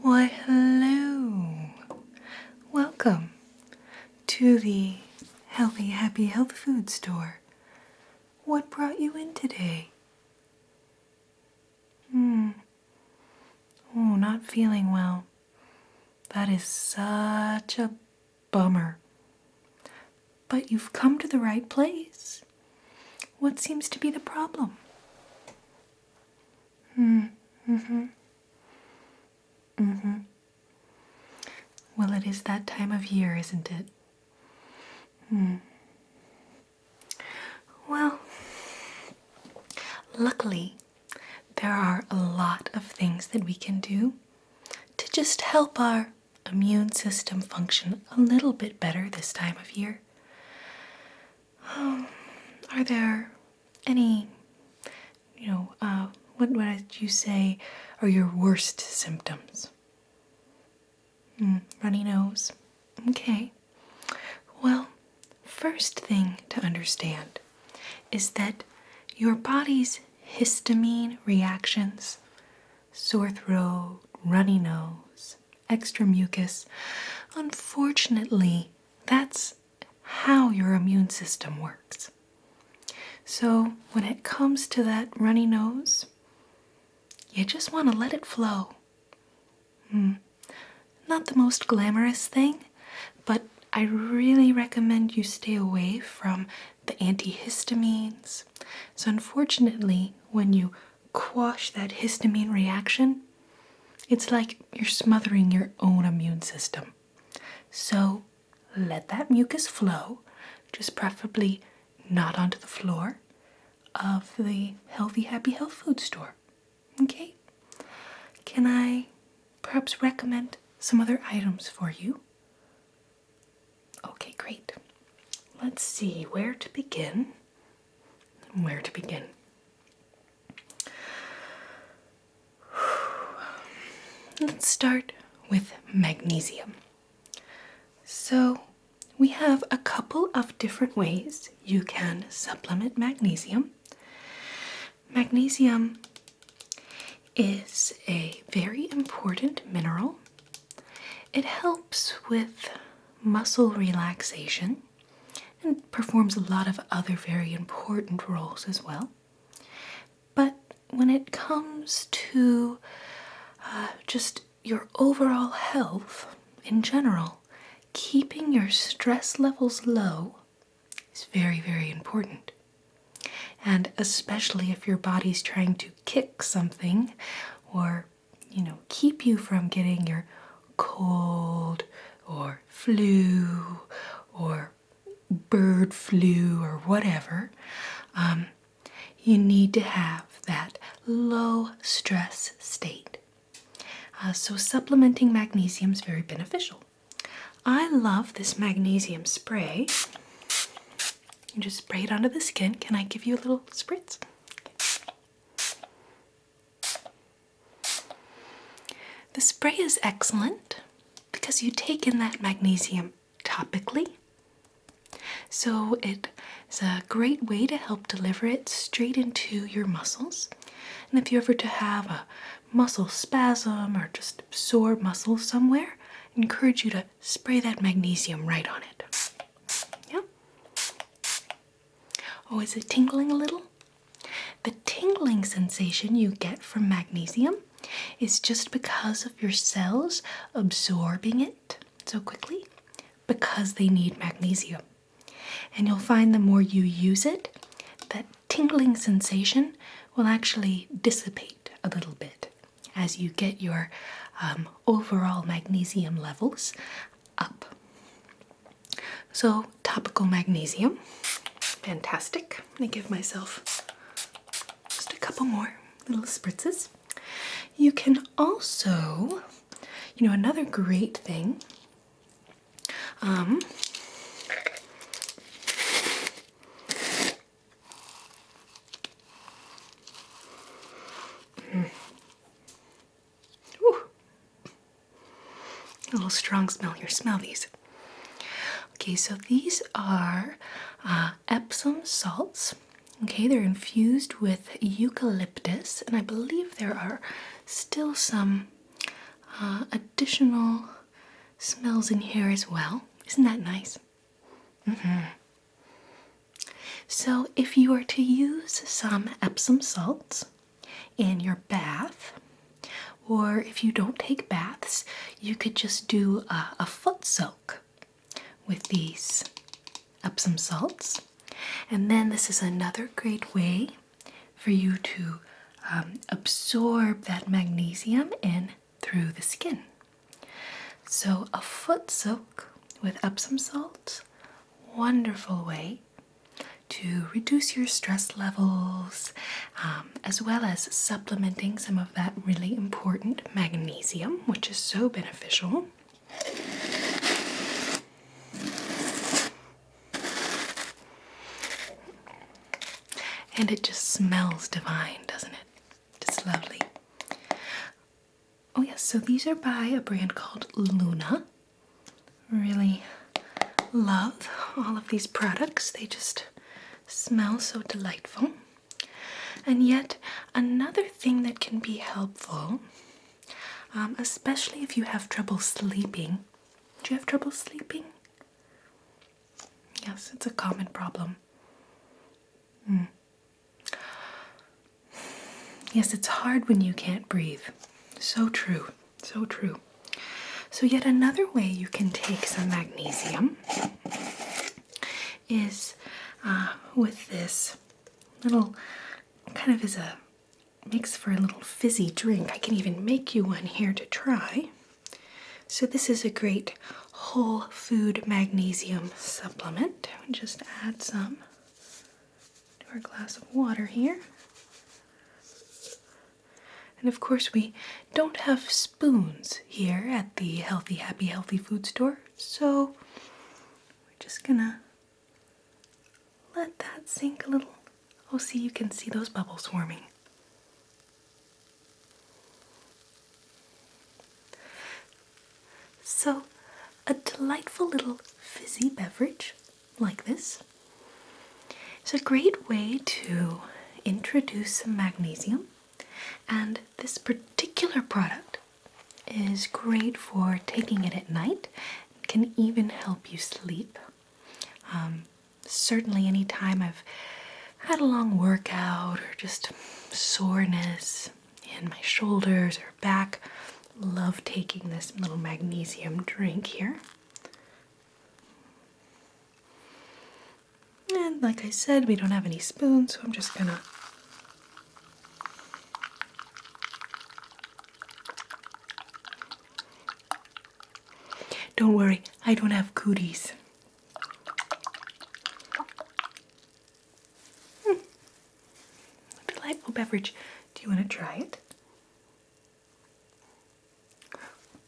Why, hello. Welcome to the Healthy Happy Health Food Store. What brought you in today? Oh, not feeling well. That is such a bummer. But you've come to the right place. What seems to be the problem? Well, it is that time of year, isn't it? Well, luckily, there are a lot of things that we can do to just help our immune system function a little bit better this time of year. Are there any, what would you say are your worst symptoms? Runny nose. Okay. Well, first thing to understand is that your body's histamine reactions, sore throat, runny nose, extra mucus, unfortunately, that's how your immune system works. So when it comes to that runny nose, you just want to let it flow. Not the most glamorous thing, but I really recommend you stay away from the antihistamines. So unfortunately, when you quash that histamine reaction, it's like you're smothering your own immune system. So let that mucus flow, just preferably not onto the floor of the Healthy Happy Health Food Store. Okay? Can I perhaps recommend some other items for you? Okay, great. Let's see where to begin. Let's start with magnesium. So we have a couple of different ways you can supplement magnesium. Magnesium is a very important mineral. It helps with muscle relaxation and performs a lot of other very important roles as well. But when it comes to just your overall health in general, keeping your stress levels low is very, very important. And especially if your body's trying to kick something or, keep you from getting your cold or flu or bird flu or whatever, you need to have that low stress state. So supplementing magnesium is very beneficial. I love this magnesium spray. You just spray it onto the skin. Can I give you a little spritz? The spray is excellent because you take in that magnesium topically. So it is a great way to help deliver it straight into your muscles. And if you ever to have a muscle spasm or just sore muscle somewhere, I encourage you to spray that magnesium right on it. Yeah? Oh, is it tingling a little? The tingling sensation you get from magnesium is just because of your cells absorbing it so quickly because they need magnesium. And you'll find the more you use it, that tingling sensation will actually dissipate a little bit as you get your overall magnesium levels up. So topical magnesium, fantastic. I'm going to give myself just a couple more little spritzes. You can also Another great thing, Ooh, a little strong smell here. Smell these. Okay, so these are Epsom salts. Okay, they're infused with eucalyptus, and I believe there are still some additional smells in here as well. Isn't that nice? So if you are to use some Epsom salts in your bath, or if you don't take baths, you could just do a foot soak with these Epsom salts. And then this is another great way for you to absorb that magnesium in through the skin. So a foot soak with Epsom salts, wonderful way to reduce your stress levels, as well as supplementing some of that really important magnesium, which is so beneficial. And it just smells divine, doesn't it? Just lovely. Oh yes, so these are by a brand called Luna. Really love all of these products. They just smell so delightful. And yet another thing that can be helpful, especially if you have trouble sleeping. Do you have trouble sleeping? Yes, it's a common problem. Yes, it's hard when you can't breathe. So true, so true. So yet another way you can take some magnesium is with this little, kind of as a, makes for a little fizzy drink. I can even make you one here to try. So this is a great whole food magnesium supplement. Just add some to our glass of water here. And of course we don't have spoons here at the Healthy Happy Healthy food store, so we're just gonna let that sink a little. Oh, see, you can see those bubbles forming. So a delightful little fizzy beverage like this is a great way to introduce some magnesium. And this particular product is great for taking it at night. It can even help you sleep. Certainly anytime I've had a long workout or just soreness in my shoulders or back, love taking this little magnesium drink here. And like I said, we don't have any spoons, so I'm just gonna Don't worry, I don't have cooties. Delightful beverage. Do you want to try it?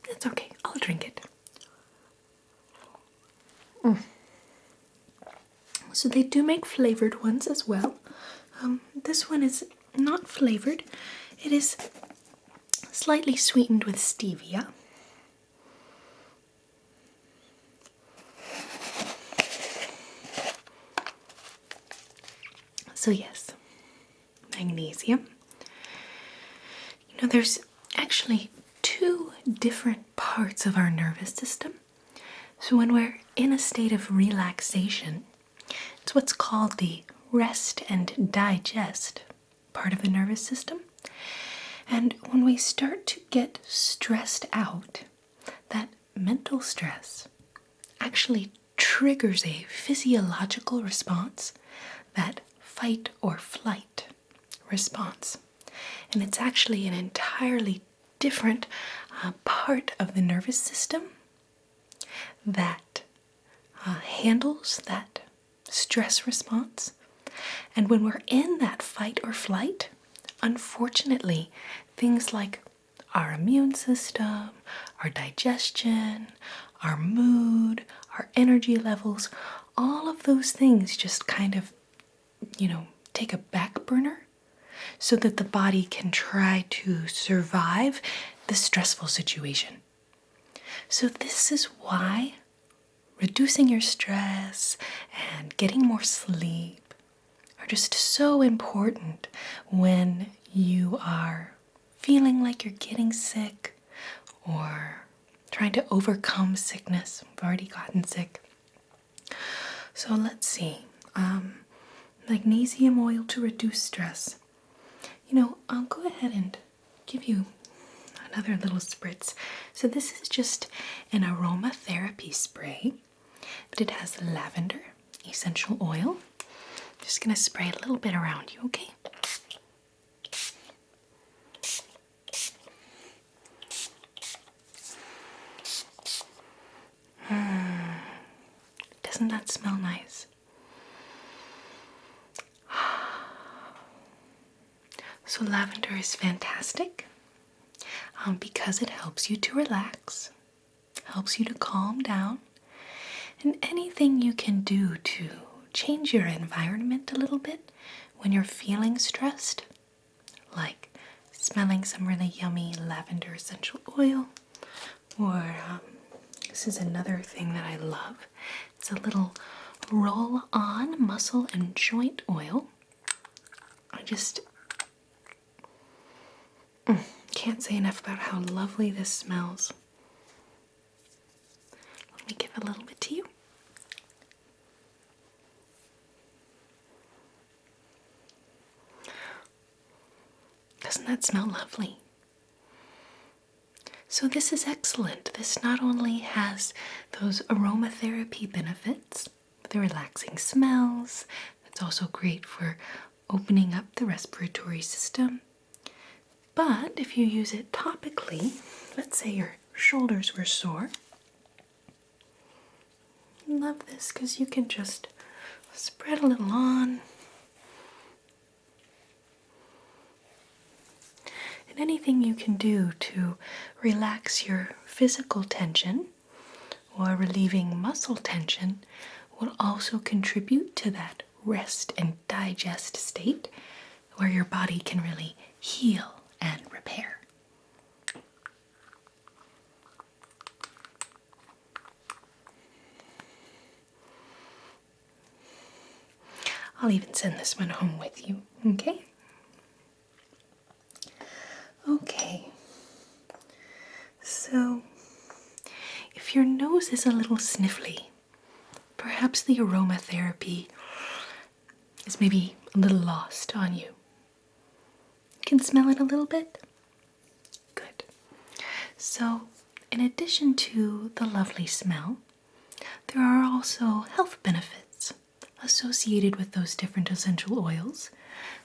It's okay, I'll drink it. So they do make flavored ones as well. This one is not flavored. It is slightly sweetened with stevia. So yes, magnesium. There's actually two different parts of our nervous system. So when we're in a state of relaxation, it's what's called the rest and digest part of the nervous system. And when we start to get stressed out, that mental stress actually triggers a physiological response, that fight or flight response. And it's actually an entirely different part of the nervous system that handles that stress response. And when we're in that fight or flight, unfortunately, things like our immune system, our digestion, our mood, our energy levels, all of those things just kind of, take a back burner so that the body can try to survive the stressful situation. So this is why reducing your stress and getting more sleep are just so important when you are feeling like you're getting sick or trying to overcome sickness. I've already gotten sick. So let's see. Magnesium oil to reduce stress. I'll go ahead and give you another little spritz. So this is just an aromatherapy spray, but it has lavender essential oil. Just gonna spray a little bit around you, okay? Doesn't that smell nice? So lavender is fantastic because it helps you to relax, helps you to calm down, and anything you can do to change your environment a little bit when you're feeling stressed, like smelling some really yummy lavender essential oil, or this is another thing that I love. It's a little roll-on muscle and joint oil. I just can't say enough about how lovely this smells. Let me give a little bit to you. Doesn't that smell lovely? So this is excellent. This not only has those aromatherapy benefits, the relaxing smells, it's also great for opening up the respiratory system. But if you use it topically, let's say your shoulders were sore, I love this because you can just spread a little on. And anything you can do to relax your physical tension or relieving muscle tension will also contribute to that rest and digest state where your body can really heal and repair. I'll even send this one home with you, okay? Okay, so if your nose is a little sniffly, perhaps the aromatherapy is maybe a little lost on you. You can smell it a little bit? Good. So, in addition to the lovely smell, there are also health benefits associated with those different essential oils.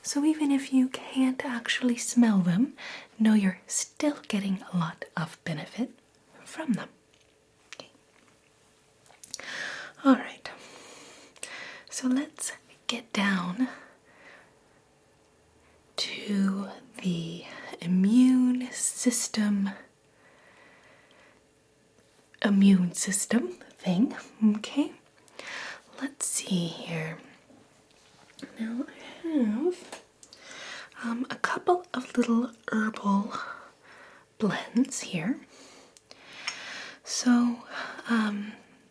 So even if you can't actually smell them, know you're still getting a lot of benefit from them. Okay. All right. So let's get down to the immune system thing. Okay. Let's see here. Now I have a couple of little herbal blends here. So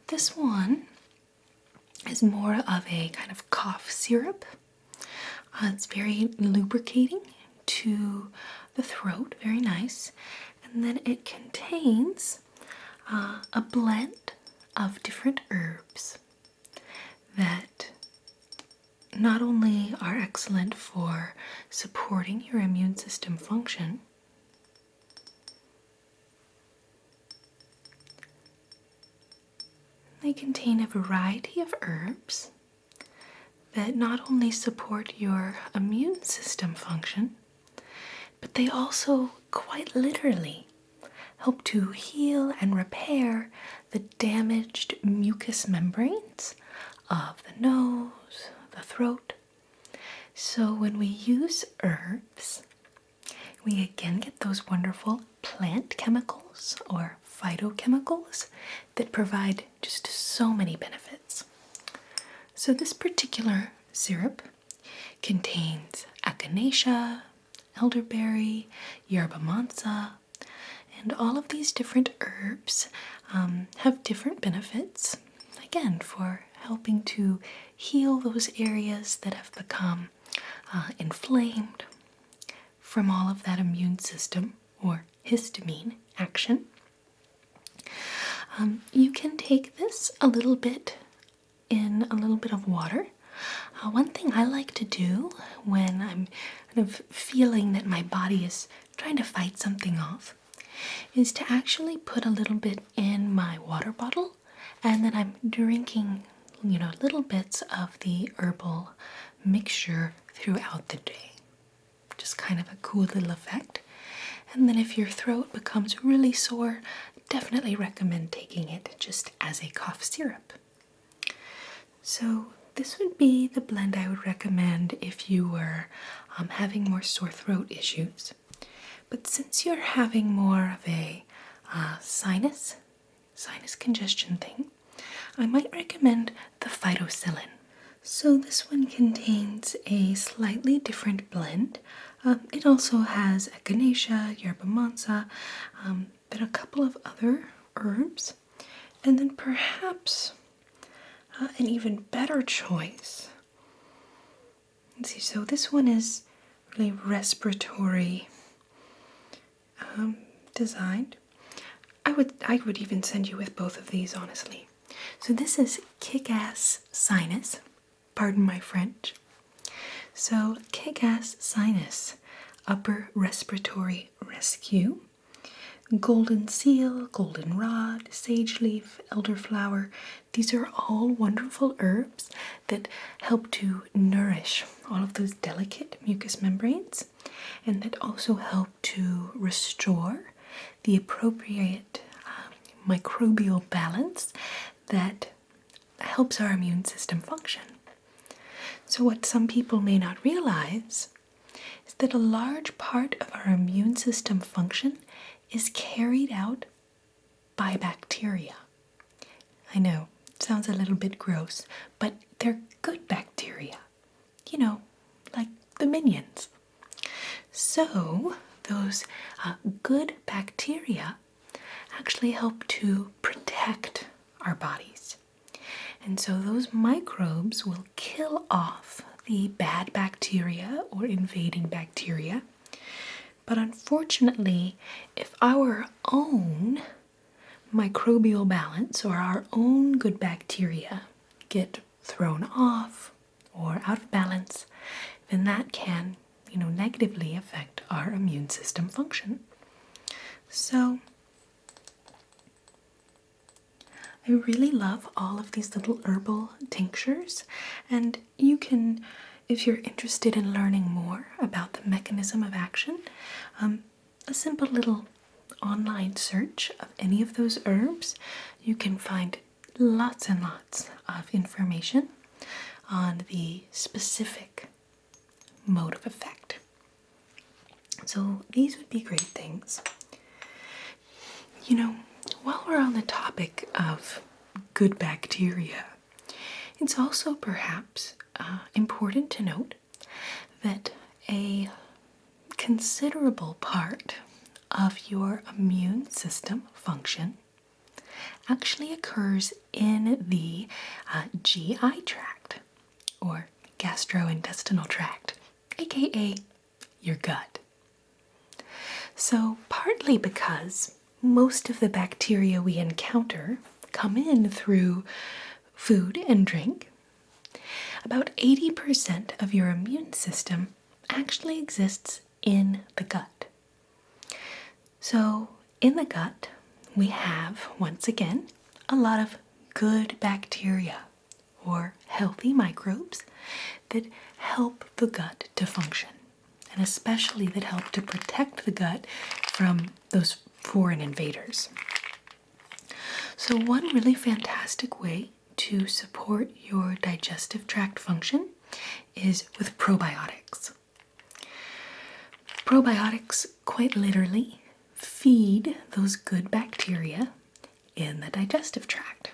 this one is more of a kind of cough syrup. It's very lubricating to the throat, very nice. And then it contains a blend of different herbs that not only are excellent for supporting your immune system function, they contain a variety of herbs that not only support your immune system function, but they also quite literally help to heal and repair the damaged mucous membranes of the nose, the throat. So when we use herbs, we again get those wonderful plant chemicals or phytochemicals that provide just so many benefits. So this particular syrup contains echinacea, elderberry, yerba mansa, and all of these different herbs have different benefits, again, for helping to heal those areas that have become inflamed from all of that immune system or histamine action. You can take this a little bit in a little bit of water. One thing I like to do when I'm kind of feeling that my body is trying to fight something off is to actually put a little bit in my water bottle, and then I'm drinking, little bits of the herbal mixture throughout the day. Just kind of a cool little effect. And then if your throat becomes really sore, definitely recommend taking it just as a cough syrup. So this would be the blend I would recommend if you were having more sore throat issues. But since you're having more of a sinus congestion thing, I might recommend the phytocillin. So this one contains a slightly different blend. It also has echinacea, yerba mansa, but a couple of other herbs. And then perhaps an even better choice. Let's see, so this one is really respiratory designed. I would even send you with both of these, honestly. So this is Kick-Ass Sinus. Pardon my French. So Kick-Ass Sinus, Upper Respiratory Rescue, Golden Seal, Goldenrod, Sage Leaf, Elderflower. These are all wonderful herbs that help to nourish all of those delicate mucous membranes, and that also help to restore the appropriate microbial balance that helps our immune system function. So what some people may not realize is that a large part of our immune system function is carried out by bacteria. I know, it sounds a little bit gross, but they're good bacteria. Like the minions. So those good bacteria actually help to protect our bodies. And so those microbes will kill off the bad bacteria or invading bacteria. But unfortunately, if our own microbial balance or our own good bacteria get thrown off or out of balance, then that can, negatively affect our immune system function. So I really love all of these little herbal tinctures, and you can, if you're interested in learning more about the mechanism of action, a simple little online search of any of those herbs, you can find lots and lots of information on the specific mode of effect. So these would be great things. While we're on the topic of good bacteria, it's also perhaps important to note that a considerable part of your immune system function actually occurs in the GI tract, or gastrointestinal tract, aka your gut. So partly because most of the bacteria we encounter come in through food and drink, about 80% of your immune system actually exists in the gut. So in the gut, we have, once again, a lot of good bacteria or healthy microbes that help the gut to function, and especially that help to protect the gut from those foreign invaders. So one really fantastic way to support your digestive tract function is with probiotics. Probiotics quite literally feed those good bacteria in the digestive tract.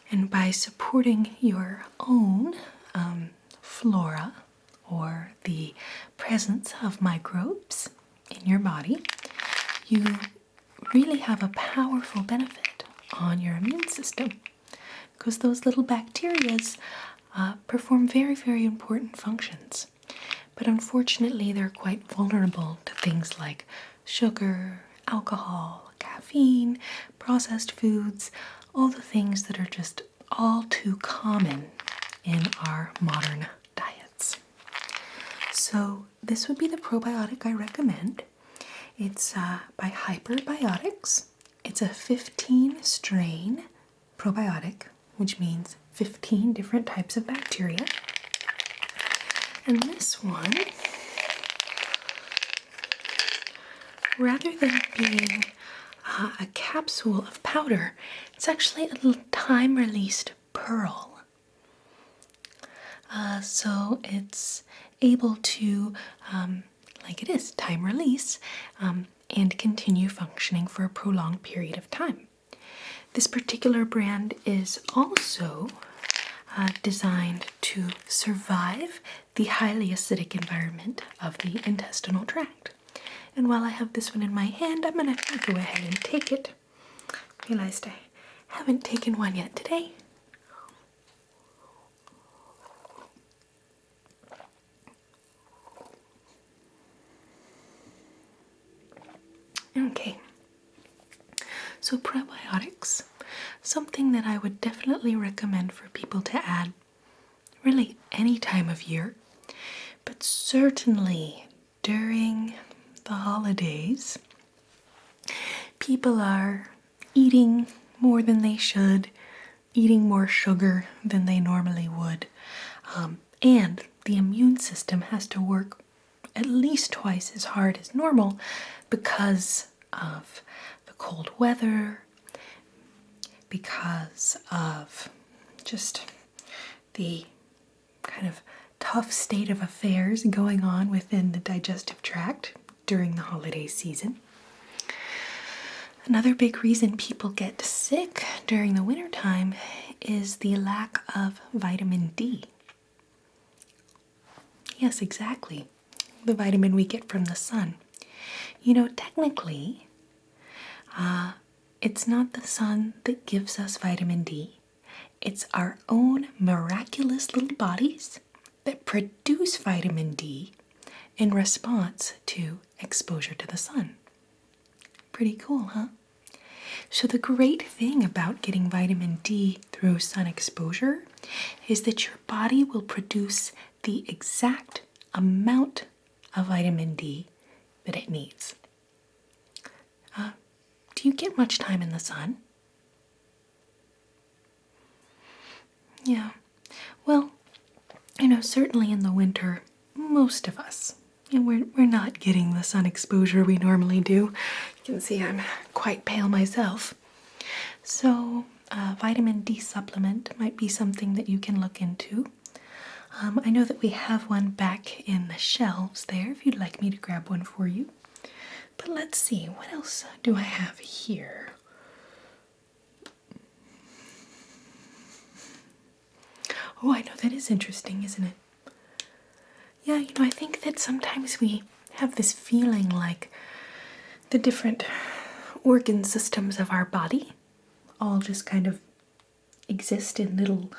And by supporting your own flora or the presence of microbes in your body, you really have a powerful benefit on your immune system because those little bacterias perform very, very important functions. But unfortunately, they're quite vulnerable to things like sugar, alcohol, caffeine, processed foods, all the things that are just all too common in our modern diets. So this would be the probiotic I recommend. It's by Hyperbiotics. It's a 15-strain probiotic, which means 15 different types of bacteria. And this one, rather than being a capsule of powder, it's actually a little time-released pearl. So it's able to, like it is, time release, and continue functioning for a prolonged period of time. This particular brand is also designed to survive the highly acidic environment of the intestinal tract. And while I have this one in my hand, I'm going to go ahead and take it. Realized I haven't taken one yet today. Okay, so probiotics, something that I would definitely recommend for people to add really any time of year, but certainly during the holidays. People are eating more than they should, eating more sugar than they normally would, and the immune system has to work at least twice as hard as normal because of the cold weather, because of just the kind of tough state of affairs going on within the digestive tract during the holiday season. Another big reason people get sick during the wintertime is the lack of vitamin D. Yes, exactly. The vitamin we get from the sun. You know, technically, it's not the sun that gives us vitamin D. It's our own miraculous little bodies that produce vitamin D in response to exposure to the sun. Pretty cool, huh? So the great thing about getting vitamin D through sun exposure is that your body will produce the exact amount of vitamin D that it needs. Do you get much time in the sun? Yeah. Well, you know, certainly in the winter, most of us, we're not getting the sun exposure we normally do. You can see I'm quite pale myself. So vitamin D supplement might be something that you can look into. I know that we have one back in the shelves there if you'd like me to grab one for you. But let's see, what else do I have here? Oh, I know, that is interesting, isn't it? Yeah, you know, I think that sometimes we have this feeling like the different organ systems of our body all just kind of exist in little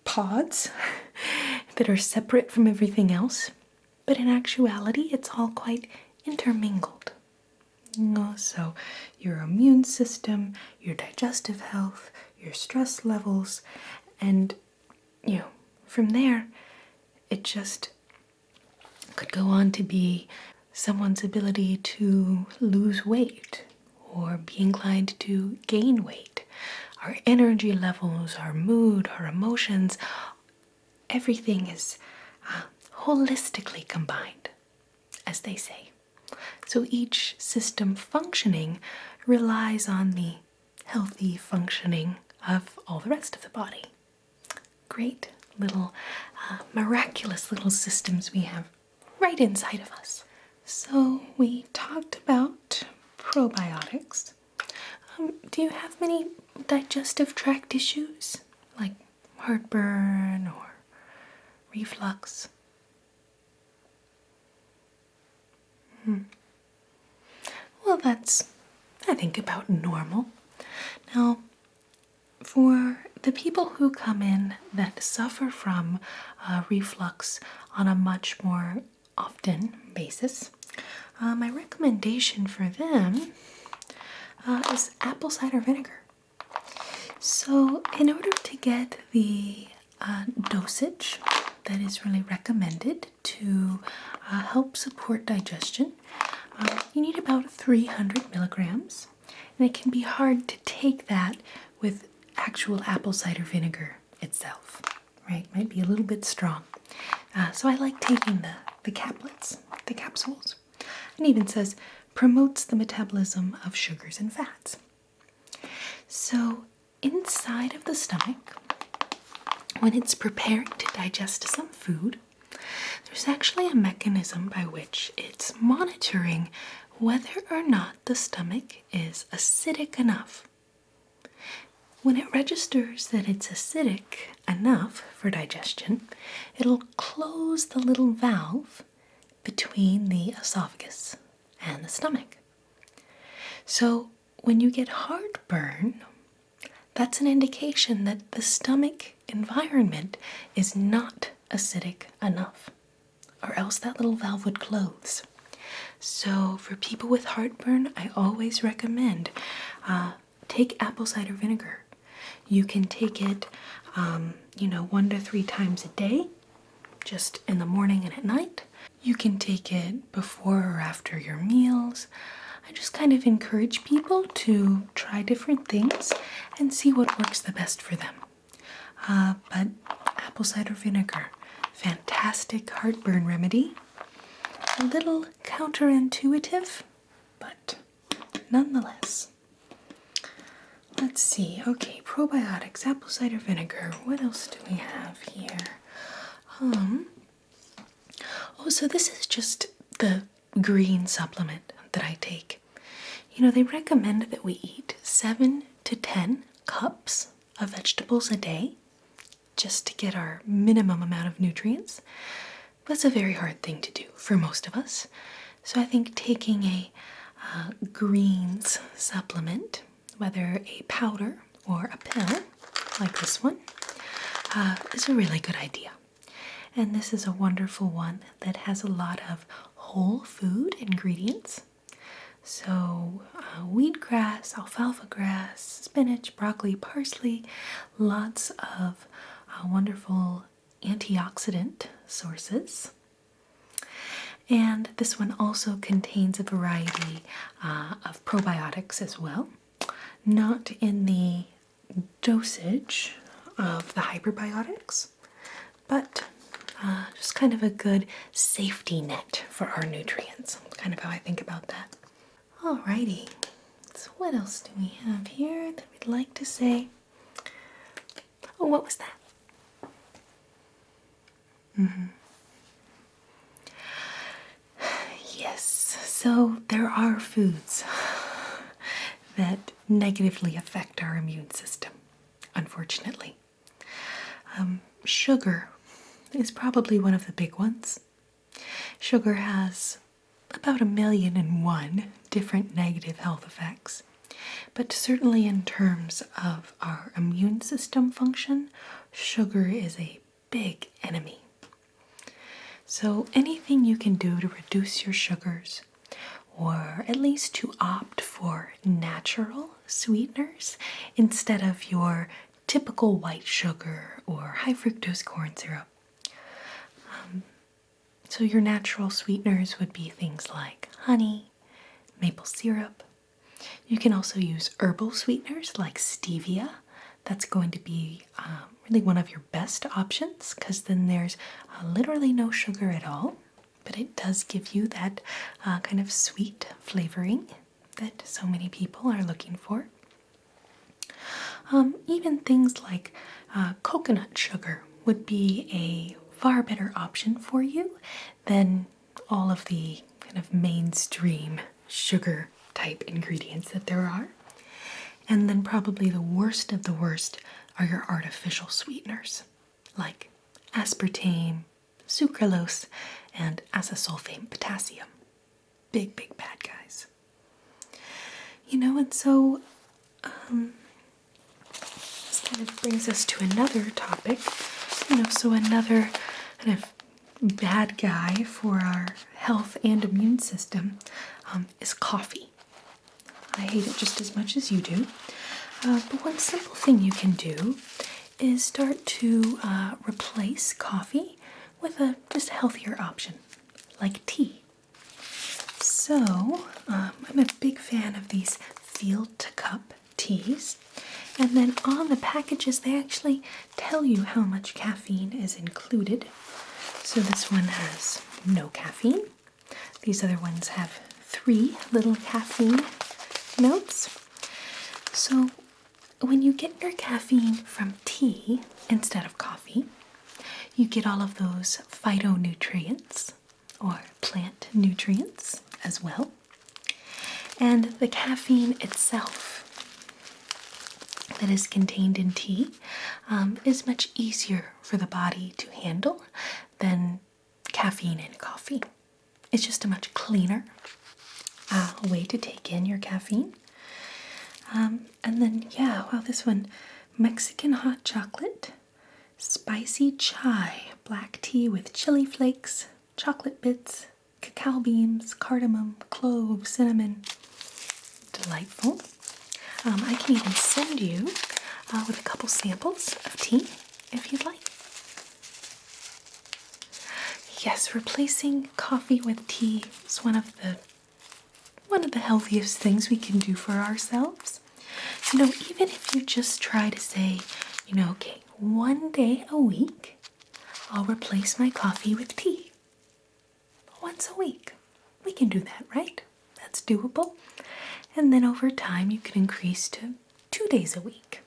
pods that are separate from everything else. But in actuality, it's all quite intermingled. So your immune system, your digestive health, your stress levels, and from there, it just could go on to be someone's ability to lose weight or be inclined to gain weight. Our energy levels, our mood, our emotions, everything is holistically combined, as they say. So each system functioning relies on the healthy functioning of all the rest of the body. Great little, miraculous little systems we have right inside of us. So we talked about probiotics. Do you have many digestive tract issues, like heartburn or reflux? Well, that's, I think, about normal. Now, for the people who come in that suffer from reflux on a much more often basis, my recommendation for them is apple cider vinegar. So, in order to get the dosage that is really recommended to help support digestion, you need about 300 milligrams, and it can be hard to take that with actual apple cider vinegar itself, right? Might be a little bit strong. So I like taking the caplets, the capsules. It even says promotes the metabolism of sugars and fats. So inside of the stomach, when it's preparing to digest some food, there's actually a mechanism by which it's monitoring whether or not the stomach is acidic enough. When it registers that it's acidic enough for digestion, it'll close the little valve between the esophagus and the stomach. So when you get heartburn, that's an indication that the stomach environment is not acidic enough, or else that little valve would close. So for people with heartburn, I always recommend take apple cider vinegar. You can take it, 1 to 3 times a day, just in the morning and at night. You can take it before or after your meals. I just kind of encourage people to try different things and see what works the best for them. But apple cider vinegar, fantastic heartburn remedy. A little counterintuitive, but nonetheless. Let's see. Okay, probiotics, apple cider vinegar. What else do we have here? So this is just the green supplement that I take. They recommend that we eat 7 to 10 cups of vegetables a day just to get our minimum amount of nutrients. That's a very hard thing to do for most of us. So I think taking a greens supplement, whether a powder or a pill like this one, is a really good idea. And this is a wonderful one that has a lot of whole food ingredients. So wheatgrass, alfalfa grass, spinach, broccoli, parsley, lots of wonderful antioxidant sources. And this one also contains a variety of probiotics as well. Not in the dosage of the Hyperbiotics, but just kind of a good safety net for our nutrients. Kind of how I think about that. Alrighty, so what else do we have here that we'd like to say? Oh, what was that? Yes, so there are foods that negatively affect our immune system, unfortunately. Sugar is probably one of the big ones. Sugar has about 1,000,001 different negative health effects, but certainly in terms of our immune system function, sugar is a big enemy. So anything you can do to reduce your sugars, or at least to opt for natural sweeteners instead of your typical white sugar or high fructose corn syrup. So your natural sweeteners would be things like honey, maple syrup. You can also use herbal sweeteners like stevia. That's going to be really one of your best options, because then there's literally no sugar at all, but it does give you that kind of sweet flavoring that so many people are looking for. Even things like coconut sugar would be a far better option for you than all of the kind of mainstream sugar type ingredients that there are. And then probably the worst of the worst are your artificial sweeteners, like aspartame, sucralose, and acesulfame potassium. Big, big bad guys. And so this kind of brings us to another topic. So another kind of bad guy for our health and immune system is coffee. I hate it just as much as you do. But one simple thing you can do is start to replace coffee with a just healthier option, like tea. So, I'm a big fan of these field to cup teas. And then on the packages, they actually tell you how much caffeine is included. So this one has no caffeine. These other ones have 3 little caffeine notes. So when you get your caffeine from tea instead of coffee, you get all of those phytonutrients or plant nutrients as well. And the caffeine itself that is contained in tea is much easier for the body to handle than caffeine in coffee. It's just a much cleaner way to take in your caffeine. And then, this one, Mexican hot chocolate, spicy chai, black tea with chili flakes, chocolate bits, cacao beans, cardamom, cloves, cinnamon. Delightful. I can even send you with a couple samples of tea if you'd like. Yes, replacing coffee with tea is one of the healthiest things we can do for ourselves. Even if you just try to say, okay, one day a week, I'll replace my coffee with tea. Once a week. We can do that, right? That's doable. And then over time, you can increase to 2 days a week.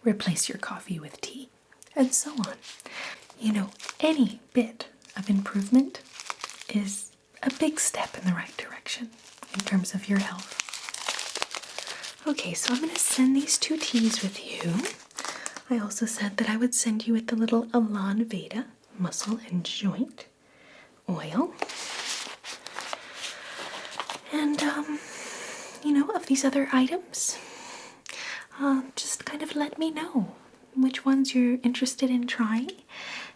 Replace your coffee with tea, and so on. Any bit of improvement is a big step in the right direction in terms of your health. Okay, so I'm going to send these 2 teas with you. I also said that I would send you with the little Elan Veda muscle and joint oil. And, of these other items, just kind of let me know which ones you're interested in trying,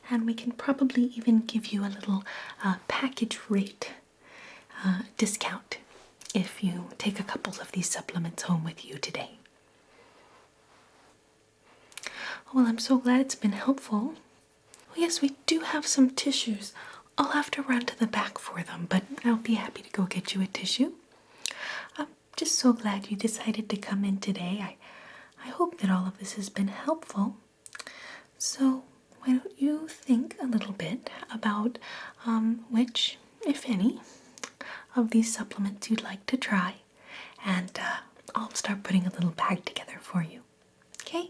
and we can probably even give you a little package rate discount if you take a couple of these supplements home with you today. Well, I'm so glad it's been helpful. Oh, yes, we do have some tissues. I'll have to run to the back for them, but I'll be happy to go get you a tissue. I'm just so glad you decided to come in today. I hope that all of this has been helpful. So why don't you think a little bit about which, if any, of these supplements you'd like to try, and I'll start putting a little bag together for you. Okay?